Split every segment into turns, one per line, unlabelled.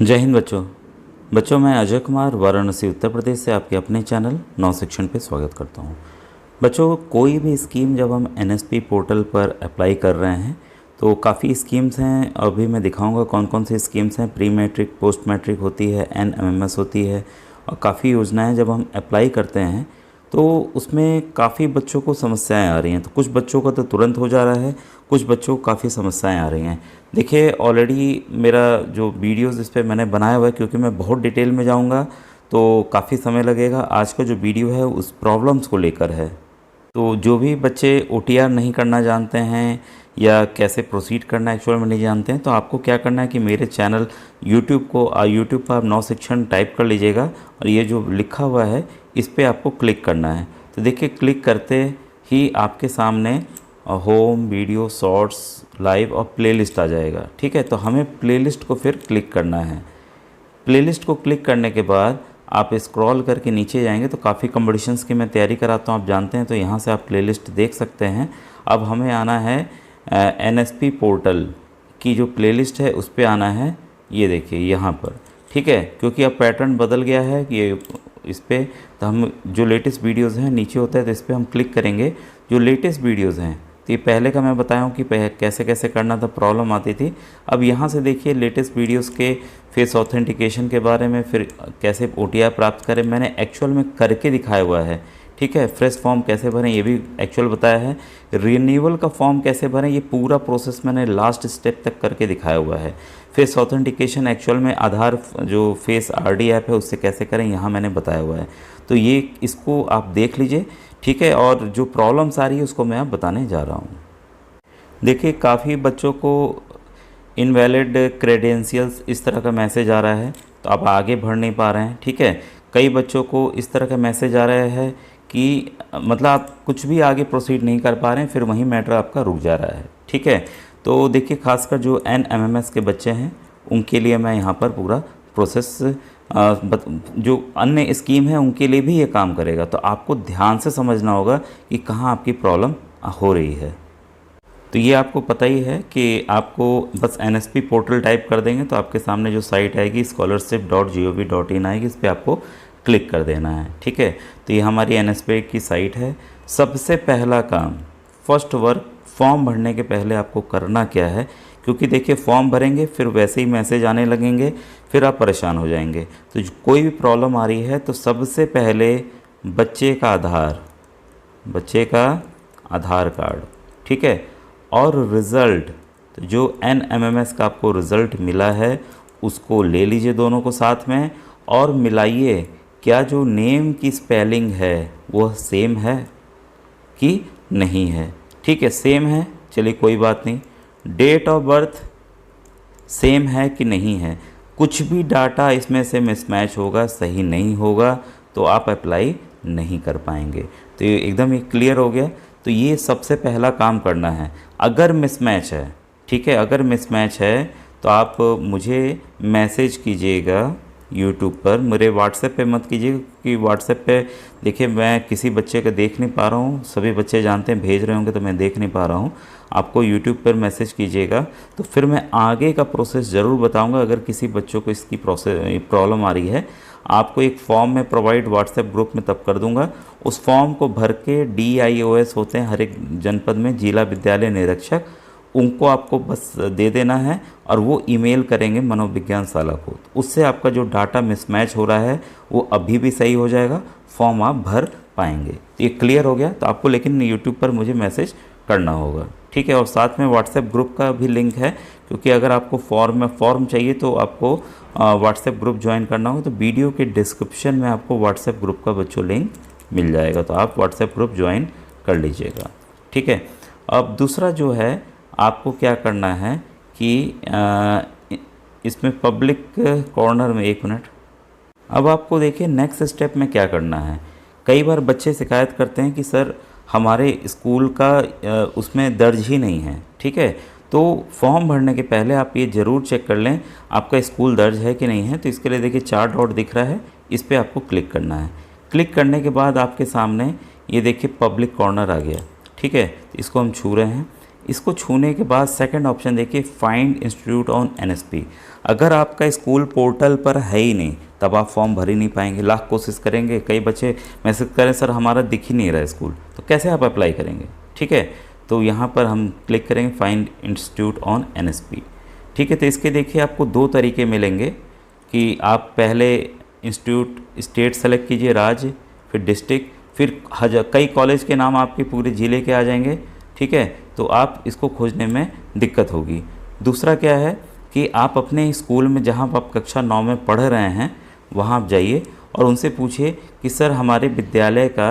जय हिंद बच्चों मैं अजय कुमार वाराणसी उत्तर प्रदेश से आपके अपने चैनल नव शिक्षण पे स्वागत करता हूँ। बच्चों, कोई भी स्कीम जब हम एनएसपी पोर्टल पर अप्लाई कर रहे हैं तो काफ़ी स्कीम्स हैं। अभी मैं दिखाऊंगा कौन कौन सी स्कीम्स हैं। प्री मैट्रिक, पोस्ट मैट्रिक होती है, एनएमएमएस होती है और काफ़ी योजनाएं जब हम अप्लाई करते हैं तो उसमें काफ़ी बच्चों को समस्याएं आ रही हैं। तो कुछ बच्चों का तो तुरंत हो जा रहा है, कुछ बच्चों को काफ़ी समस्याएं आ रही हैं। देखिए, ऑलरेडी मेरा जो वीडियोस इस पे मैंने बनाया हुआ है, क्योंकि मैं बहुत डिटेल में जाऊंगा तो काफ़ी समय लगेगा। आज का जो वीडियो है उस प्रॉब्लम्स को लेकर है। तो जो भी बच्चे ओटीआर नहीं करना जानते हैं या कैसे प्रोसीड करना एक्चुअल में नहीं जानते हैं, तो आपको क्या करना है कि मेरे चैनल यूट्यूब पर आप नव शिक्षण टाइप कर लीजिएगा और ये जो लिखा हुआ है इस पर आपको क्लिक करना है। तो देखिए, क्लिक करते ही आपके सामने होम, वीडियो, शॉर्ट्स, लाइव और प्लेलिस्ट आ जाएगा। ठीक है, तो हमें प्लेलिस्ट को फिर क्लिक करना है। प्लेलिस्ट को क्लिक करने के बाद आप स्क्रॉल करके नीचे जाएंगे तो काफ़ी कंपटीशंस की मैं तैयारी कराता हूँ, आप जानते हैं, तो यहाँ से आप प्लेलिस्ट देख सकते हैं। अब हमें आना है एनएसपी पोर्टल की जो प्लेलिस्ट है उस पर आना है। ये देखिए यहाँ पर, ठीक है, क्योंकि अब पैटर्न बदल गया है ये इस पर। तो हम जो लेटेस्ट वीडियोज़ हैं नीचे होता है, तो इस पर हम क्लिक करेंगे। जो लेटेस्ट वीडियोज़ हैं, तो ये पहले का मैं बताया हूँ कि कैसे कैसे करना था, प्रॉब्लम आती थी। अब यहाँ से देखिए लेटेस्ट वीडियोस के फेस ऑथेंटिकेशन के बारे में, फिर कैसे ओटीआर प्राप्त करें, मैंने एक्चुअल में करके दिखाया हुआ है। ठीक है, फ्रेश फॉर्म कैसे भरें ये भी एक्चुअल बताया है। रिन्यूअल का फॉर्म कैसे भरें ये पूरा प्रोसेस मैंने लास्ट स्टेप तक करके दिखाया हुआ है। फेस ऑथेंटिकेशन एक्चुअल में आधार जो फेस आरडी ऐप है उससे कैसे करें यहाँ मैंने बताया हुआ है। तो ये इसको आप देख लीजिए, ठीक है। और जो प्रॉब्लम्स आ रही है उसको मैं अब बताने जा रहा हूँ। देखिए, काफ़ी बच्चों को इनवैलिड क्रेडेंशियल्स इस तरह का मैसेज आ रहा है, तो आप आगे बढ़ नहीं पा रहे हैं। ठीक है, कई बच्चों को इस तरह का मैसेज आ रहा है कि मतलब आप कुछ भी आगे प्रोसीड नहीं कर पा रहे हैं, फिर वहीं मैटर आपका रुक जा रहा है। ठीक है, तो देखिए, खासकर जो एनएमएमएस के बच्चे हैं उनके लिए मैं यहाँ पर पूरा प्रोसेस जो अन्य स्कीम है उनके लिए भी ये काम करेगा। तो आपको ध्यान से समझना होगा कि कहाँ आपकी प्रॉब्लम हो रही है। तो ये आपको पता ही है कि आपको बस एनएसपी पोर्टल टाइप कर देंगे तो आपके सामने जो साइट आएगी scholarship.gov.in आएगी, इस पर आपको क्लिक कर देना है। ठीक है, तो ये हमारी एनएसपी की साइट है। सबसे पहला काम, फर्स्ट वर्क, फॉर्म भरने के पहले आपको करना क्या है, क्योंकि देखिए फॉर्म भरेंगे फिर वैसे ही मैसेज आने लगेंगे, फिर आप परेशान हो जाएंगे। तो कोई भी प्रॉब्लम आ रही है तो सबसे पहले बच्चे का आधार कार्ड, ठीक है, और रिज़ल्ट, तो जो एनएमएमएस का आपको रिज़ल्ट मिला है उसको ले लीजिए दोनों को साथ में और मिलाइए। क्या जो नेम की स्पेलिंग है वह सेम है कि नहीं है। ठीक है, सेम है, चलिए कोई बात नहीं। डेट ऑफ बर्थ सेम है कि नहीं है। कुछ भी डाटा इसमें से मिसमैच होगा, सही नहीं होगा, तो आप अप्लाई नहीं कर पाएंगे। तो ये एकदम ही क्लियर हो गया। तो ये सबसे पहला काम करना है। अगर मिसमैच है, ठीक है, अगर मिसमैच है तो आप मुझे मैसेज कीजिएगा यूट्यूब पर, मेरे व्हाट्सएप पे मत कीजिएगा, क्योंकि व्हाट्सएप पे देखिए मैं किसी बच्चे का देख नहीं पा रहा हूँ। सभी बच्चे जानते हैं, भेज रहे होंगे तो मैं देख नहीं पा रहा हूँ। आपको यूट्यूब पर मैसेज कीजिएगा तो फिर मैं आगे का प्रोसेस ज़रूर बताऊँगा। अगर किसी बच्चों को इसकी प्रॉब्लम आ रही है, आपको एक फॉर्म में प्रोवाइड व्हाट्सएप ग्रुप में तब कर दूंगा। उस फॉर्म को भर के DIOS होते हैं हर एक जनपद में, जिला विद्यालय निरीक्षक, उनको आपको बस दे देना है और वो ईमेल करेंगे मनोविज्ञान शाला को। उससे आपका जो डाटा मिसमैच हो रहा है वो अभी भी सही हो जाएगा, फॉर्म आप भर पाएंगे। तो ये क्लियर हो गया। तो आपको लेकिन यूट्यूब पर मुझे मैसेज करना होगा, ठीक है। और साथ में व्हाट्सएप ग्रुप का भी लिंक है, क्योंकि अगर आपको फॉर्म चाहिए तो आपको व्हाट्सएप ग्रुप ज्वाइन करना हो तो वीडियो के डिस्क्रिप्शन में आपको व्हाट्सएप ग्रुप का बच्चों लिंक मिल जाएगा, तो आप व्हाट्सएप ग्रुप ज्वाइन कर लीजिएगा, ठीक है। अब दूसरा जो है, आपको क्या करना है कि इसमें पब्लिक कॉर्नर में, एक मिनट, अब आपको देखिए नेक्स्ट स्टेप में क्या करना है। कई बार बच्चे शिकायत करते हैं कि सर हमारे स्कूल का उसमें दर्ज ही नहीं है। ठीक है, तो फॉर्म भरने के पहले आप ये ज़रूर चेक कर लें आपका स्कूल दर्ज है कि नहीं है। तो इसके लिए देखिए 4 डॉट दिख रहा है, इस पर आपको क्लिक करना है। क्लिक करने के बाद आपके सामने ये देखिए पब्लिक कॉर्नर आ गया, ठीक है, इसको हम छू रहे हैं। इसको छूने के बाद सेकंड ऑप्शन देखिए फाइंड इंस्टीट्यूट ऑन एनएसपी। अगर आपका स्कूल पोर्टल पर है ही नहीं तब आप फॉर्म भर ही नहीं पाएंगे। लाख कोशिश करेंगे, कई बच्चे मैसेज करें सर हमारा दिख ही नहीं रहा है स्कूल, तो कैसे आप अप्लाई करेंगे। ठीक है, तो यहाँ पर हम क्लिक करेंगे फाइंड इंस्टीट्यूट ऑन एनएसपी। ठीक है, तो इसके देखिए आपको दो तरीके मिलेंगे कि आप पहले इंस्टीट्यूट स्टेट सेलेक्ट कीजिए, राज्य, फिर डिस्ट्रिक्ट, फिर कई कॉलेज के नाम आपके पूरे ज़िले के आ जाएंगे। ठीक है, तो आप इसको खोजने में दिक्कत होगी। दूसरा क्या है कि आप अपने स्कूल में जहाँ आप कक्षा 9 में पढ़ रहे हैं वहाँ आप जाइए और उनसे पूछिए कि सर हमारे विद्यालय का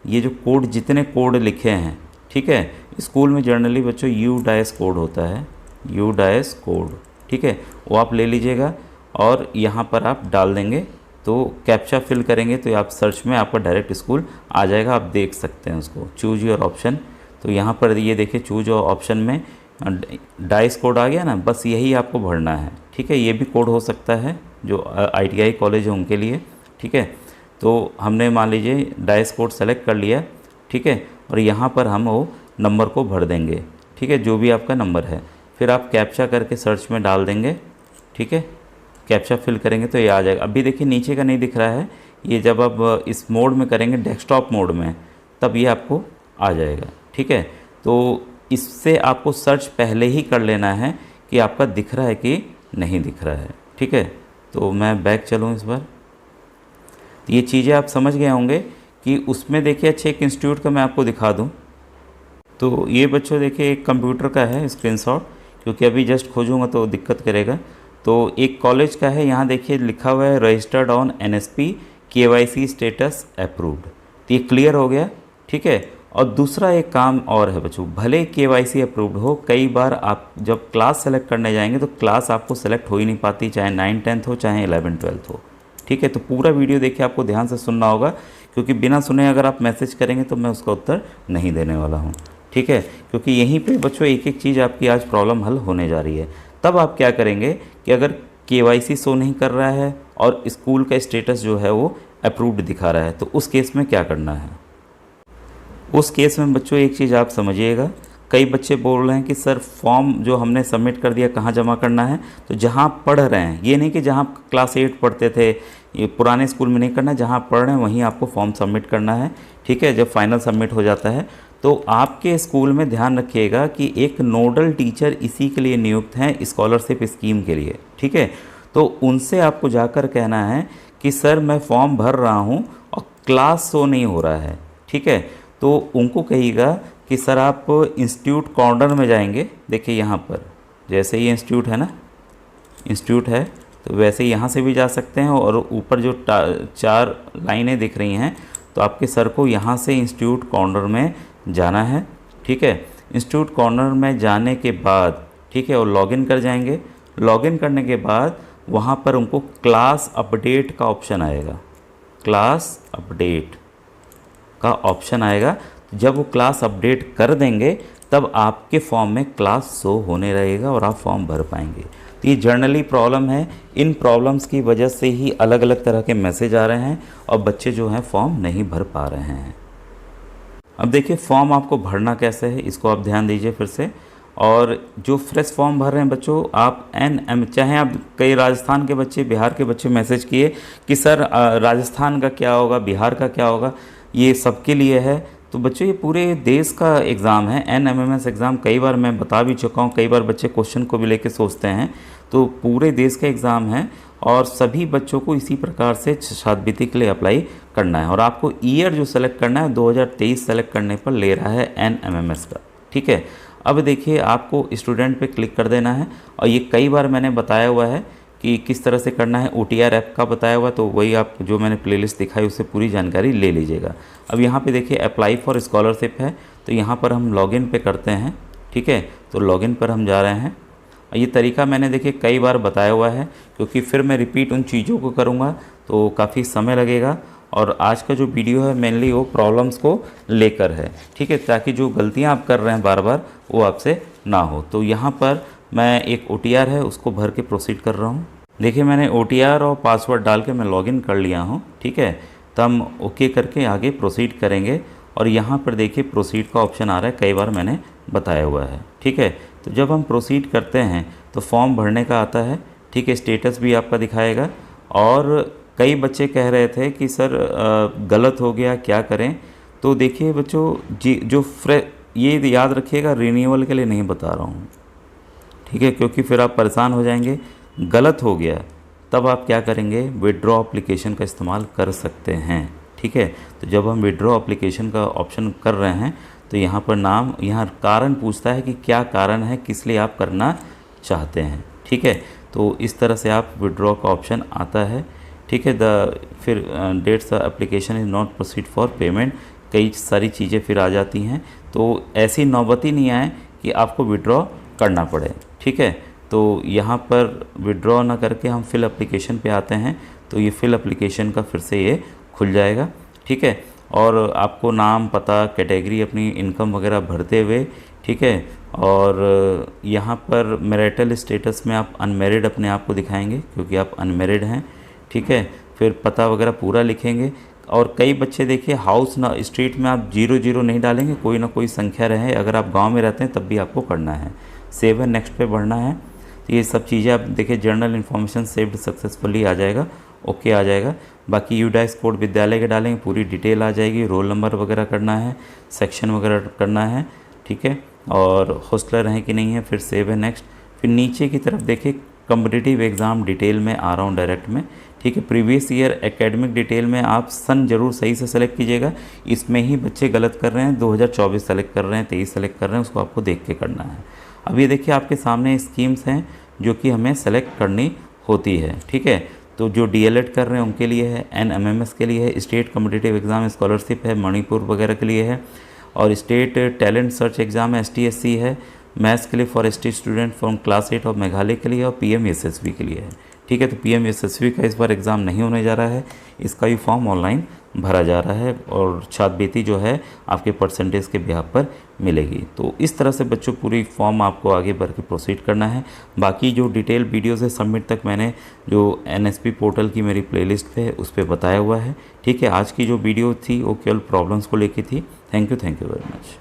ये जो कोड, जितने कोड लिखे हैं, ठीक है, स्कूल में जनरली बच्चों U-DAS कोड होता है, U-DAS कोड। ठीक है, वो आप ले लीजिएगा और यहाँ पर आप डाल देंगे तो कैप्चा फिल करेंगे तो आप सर्च में आपका डायरेक्ट स्कूल आ जाएगा। आप देख सकते हैं उसको, चूज योर ऑप्शन। तो यहाँ पर ये देखिए चूज योर ऑप्शन में डाइस कोड आ गया ना, बस यही आपको भरना है। ठीक है, ये भी कोड हो सकता है जो ITI कॉलेज है उनके लिए। ठीक है, तो हमने मान लीजिए डाइस कोड सेलेक्ट कर लिया। ठीक है, और यहाँ पर हम वो नंबर को भर देंगे। ठीक है, जो भी आपका नंबर है, फिर आप कैप्चा करके सर्च में डाल देंगे। ठीक है, कैप्चा फिल करेंगे तो ये आ जाएगा। अभी देखिए नीचे का नहीं दिख रहा है, ये जब आप इस मोड में करेंगे, डेस्कटॉप मोड में, तब ये आपको आ जाएगा। ठीक है, तो इससे आपको सर्च पहले ही कर लेना है कि आपका दिख रहा है कि नहीं दिख रहा है। ठीक है, तो मैं बैक चलूँ इस बार। तो ये चीज़ें आप समझ गए होंगे कि उसमें देखिए अच्छे एक इंस्टीट्यूट का मैं आपको दिखा दूँ। तो ये बच्चों देखिए एक कंप्यूटर का है स्क्रीनशॉट, क्योंकि अभी जस्ट खोजूँगा तो दिक्कत करेगा। तो एक कॉलेज का है, यहाँ देखिए लिखा हुआ है registered on NSP, KYC status approved. तो ये क्लियर हो गया। ठीक है, और दूसरा एक काम और है बच्चों, भले KYC अप्रूव्ड हो, कई बार आप जब क्लास सेलेक्ट करने जाएंगे तो क्लास आपको सेलेक्ट हो ही नहीं पाती, चाहे 9th 10th हो चाहे 11th 12th हो। ठीक है, तो पूरा वीडियो देखिए, आपको ध्यान से सुनना होगा, क्योंकि बिना सुने अगर आप मैसेज करेंगे तो मैं उसका उत्तर नहीं देने वाला हूँ। ठीक है, क्योंकि यहीं पे बच्चों एक एक चीज़ आपकी आज प्रॉब्लम हल होने जा रही है। तब आप क्या करेंगे कि अगर KYC शो नहीं कर रहा है और स्कूल का स्टेटस जो है वो अप्रूव्ड दिखा रहा है, तो उस केस में क्या करना है। उस केस में बच्चों एक चीज़ आप समझिएगा, कई बच्चे बोल रहे हैं कि सर फॉर्म जो हमने सबमिट कर दिया कहाँ जमा करना है। तो जहाँ आप पढ़ रहे हैं, ये नहीं कि जहाँ आप क्लास 8 पढ़ते थे, ये पुराने स्कूल में नहीं करना, जहाँ आप पढ़ रहे हैं वहीं आपको फॉर्म सबमिट करना है। ठीक है, जब फाइनल सबमिट हो जाता है तो आपके स्कूल में ध्यान रखिएगा कि एक नोडल टीचर इसी के लिए नियुक्त हैं, स्कॉलरशिप स्कीम के लिए। ठीक है, तो उनसे आपको जाकर कहना है कि सर मैं फॉर्म भर रहा हूँ और क्लास शो नहीं हो रहा है। ठीक है, तो उनको कहिएगा कि सर आप इंस्टीट्यूट कॉर्नर में जाएंगे। देखिए यहाँ पर जैसे ही इंस्टीट्यूट है ना, इंस्टीट्यूट है, तो वैसे यहाँ से भी जा सकते हैं। और ऊपर जो 4 लाइनें दिख रही हैं, तो आपके सर को यहाँ से इंस्टीट्यूट कॉर्नर में जाना है। ठीक है, इंस्टीट्यूट कॉर्नर में जाने के बाद, ठीक है, और लॉगिन कर जाएंगे। लॉगिन करने के बाद वहाँ पर उनको क्लास अपडेट का ऑप्शन आएगा, क्लास अपडेट का ऑप्शन आएगा। जब वो क्लास अपडेट कर देंगे तब आपके फॉर्म में क्लास शो होने रहेगा और आप फॉर्म भर पाएंगे। तो ये जर्नली प्रॉब्लम है, इन प्रॉब्लम्स की वजह से ही अलग अलग तरह के मैसेज आ रहे हैं और बच्चे जो हैं फॉर्म नहीं भर पा रहे हैं। अब देखिए फॉर्म आपको भरना कैसे है, इसको आप ध्यान दीजिए फिर से। और जो फ्रेश फॉर्म भर रहे हैं बच्चों, आप चाहे आप कई राजस्थान के बच्चे, बिहार के बच्चे मैसेज किए कि सर राजस्थान का क्या होगा, बिहार का क्या होगा, ये सबके लिए है। तो बच्चों ये पूरे देश का एग्ज़ाम है, NMMS एग्ज़ाम। कई बार मैं बता भी चुका हूँ, कई बार बच्चे क्वेश्चन को भी लेके सोचते हैं। तो पूरे देश का एग्ज़ाम है और सभी बच्चों को इसी प्रकार से छात्रवृत्ति के लिए अप्लाई करना है। और आपको ईयर जो सेलेक्ट करना है 2023 सेलेक्ट करने पर ले रहा है NMMS का। ठीक है, अब देखिए आपको स्टूडेंट पे क्लिक कर देना है। और ये कई बार मैंने बताया हुआ है कि किस तरह से करना है, OTR ऐप का बताया हुआ, तो वही आप जो मैंने प्लेलिस्ट दिखाई उससे पूरी जानकारी ले लीजिएगा। अब यहाँ पे देखिए अप्लाई फॉर स्कॉलरशिप है, तो यहाँ पर हम लॉगिन पे करते हैं। ठीक है, तो लॉगिन पर हम जा रहे हैं। ये तरीका मैंने देखिए कई बार बताया हुआ है, क्योंकि फिर मैं रिपीट उन चीज़ों को करूँगा तो काफ़ी समय लगेगा। और आज का जो वीडियो है मेनली वो प्रॉब्लम्स को लेकर है। ठीक है, ताकि जो गलतियाँ आप कर रहे हैं बार बार वो आपसे ना हो। तो यहाँ पर मैं एक OTR है उसको भर के प्रोसीड कर रहा हूँ। देखिए मैंने OTR और पासवर्ड डाल के मैं लॉगिन कर लिया हूँ। ठीक है, तो हम ओके करके आगे प्रोसीड करेंगे। और यहाँ पर देखिए प्रोसीड का ऑप्शन आ रहा है, कई बार मैंने बताया हुआ है। ठीक है, तो जब हम प्रोसीड करते हैं तो फॉर्म भरने का आता है। ठीक है, स्टेटस भी आपका दिखाएगा। और कई बच्चे कह रहे थे कि सर गलत हो गया, क्या करें। तो देखिए बच्चों जी, जो ये याद रखिएगा, रिन्यूअल के लिए नहीं बता रहा हूँ। ठीक है, क्योंकि फिर आप परेशान हो जाएंगे। गलत हो गया तब आप क्या करेंगे, विड्रॉ एप्लीकेशन का इस्तेमाल कर सकते हैं। ठीक है, तो जब हम विड्रॉ एप्लीकेशन का ऑप्शन कर रहे हैं तो यहाँ पर नाम, यहाँ कारण पूछता है कि क्या कारण है, किस लिए आप करना चाहते हैं। ठीक है, तो इस तरह से आप विड्रॉ का ऑप्शन आता है। ठीक है, फिर that's the application is not proceed for payment, कई सारी चीज़ें फिर आ जाती हैं। तो ऐसी नौबत ही नहीं आए कि आपको विड्रॉ करना पड़े। ठीक है, तो यहाँ पर विड्रॉ ना करके हम फिल एप्लीकेशन पे आते हैं तो ये फिल एप्लीकेशन का फिर से ये खुल जाएगा। ठीक है, और आपको नाम, पता, कैटेगरी, अपनी इनकम वगैरह भरते हुए, ठीक है, और यहाँ पर मैरिटल स्टेटस में आप अनमैरिड अपने आप को दिखाएंगे क्योंकि आप अनमैरिड हैं। ठीक है, फिर पता वगैरह पूरा लिखेंगे। और कई बच्चे देखिए हाउस ना स्ट्रीट में आप 00 नहीं डालेंगे, कोई ना कोई संख्या रहे। अगर आप गांव में रहते हैं तब भी आपको करना है। सेव एंड नेक्स्ट पे बढ़ना है। तो ये सब चीज़ें आप देखिए, जर्नल इन्फॉर्मेशन सेव्ड सक्सेसफुली आ जाएगा, ओके आ जाएगा। बाकी यूडाइस कोड विद्यालय के डालेंगे, पूरी डिटेल आ जाएगी। रोल नंबर वगैरह करना है, सेक्शन वगैरह करना है। ठीक है, और हॉस्टलर हैं कि नहीं है, फिर सेव है नेक्स्ट। फिर नीचे की तरफ देखिए, कॉम्पिटिटिव एग्ज़ाम डिटेल में आ रहा हूँ डायरेक्ट में। ठीक है, प्रीवियस ईयर एकेडमिक डिटेल में आप सन ज़रूर सही से सेलेक्ट कीजिएगा। इसमें ही बच्चे गलत कर रहे हैं, 2024 सेलेक्ट कर रहे हैं, 23 सेलेक्ट कर रहे हैं, उसको आपको देख के करना है। अब ये देखिए आपके सामने स्कीम्स हैं जो कि हमें सेलेक्ट करनी होती है। ठीक है, तो जो डीएलएड कर रहे हैं उनके लिए है, एनएमएमएस के लिए है, स्टेट कॉम्पिटिटिव एग्ज़ाम स्कॉलरशिप है, मणिपुर वगैरह के लिए है, और स्टेट टैलेंट सर्च एग्ज़ाम है, STSC है, मैथ्स के लिए for ST student from class 8 और मेघालय के लिए, और PMSSB के लिए है। ठीक है, तो PMSSB का इस बार एग्ज़ाम नहीं होने जा रहा है, इसका भी फॉर्म ऑनलाइन भरा जा रहा है और छात्रवृत्ति जो है आपके परसेंटेज के बिहाफ पर मिलेगी। तो इस तरह से बच्चों पूरी फॉर्म आपको आगे बढ़ के प्रोसीड करना है। बाकी जो डिटेल वीडियोज़ है सबमिट तक मैंने जो NSP पोर्टल की मेरी प्लेलिस्ट पे है उस पर बताया हुआ है। ठीक है, आज की जो वीडियो थी वो केवल प्रॉब्लम्स को लेकर थी। Thank you very much.